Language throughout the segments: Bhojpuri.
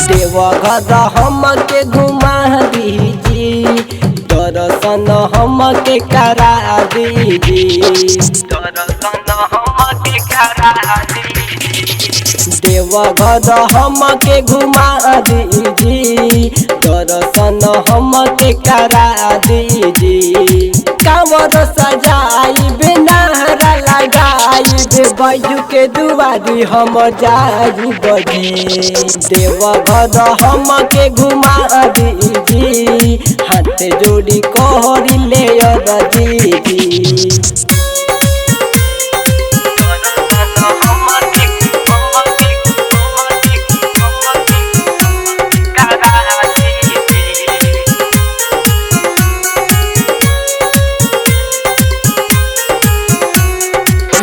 देवघर हमके घुमा दीजिए, दर्शन हमके करा दीजिए, दर्शन हमके करा दीजिए। देवघर हमके घुमा दीजिए, दर्शन हमके करा दीजिए। कांवर सजाई नारा लगाई बैजू के दुआरी हम जाई बजे। देवघर हमके घुमा दीजिए, हाथ जोड़ी कोहरी ले दीजिए।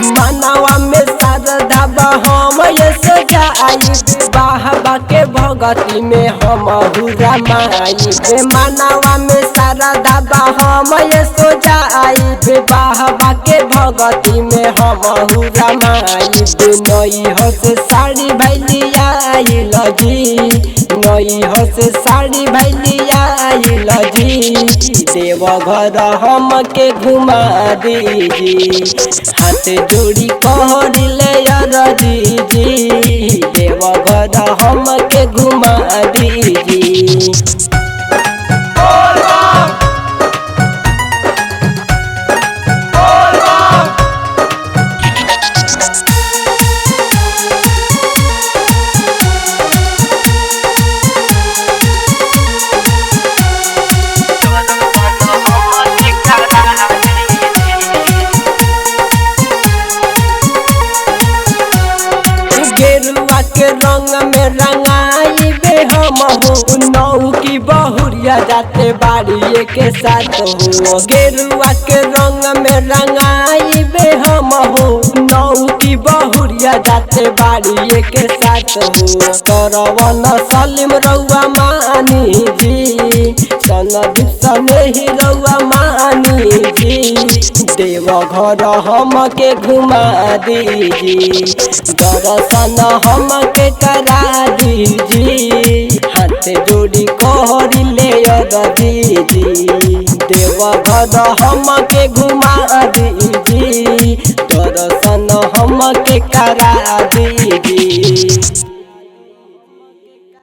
मनवा में श्रद्धा हम सजाई, बाबा के भगती में हम रमाई। मनवा में श्रद्धा हम सजाई, बाबा के भगती में हम रमाई। नई हस साड़ी भैलिया लजी, नई हस साड़ी भैलिया लजी। देवघर हमके घुमा दीजिए, हाथ जोड़ी कोहरी ले दीजिए। देवघर हमके घुमा दीजिए। गेरुआ के रंग में रंगाई बे हम हो, नौ की बहुरिया जाते बाड़िए के साथ हो। गेरुआ के रंग में रंगाई बे हम हो, नौ की बहुरिया जाते बाड़िए के साथ हो। करवन सलीम रउआ मानी जी, सनदीप सने ही रउआ मानी जी। देवघर हमके घुमा दीजिए, दर्शन हमके करा दीजिए। हाथ जोड़ी कोहरी ले दीजिए। देवघर हमके घुमा दीजिए, दर्शन हमके करा दीजिए।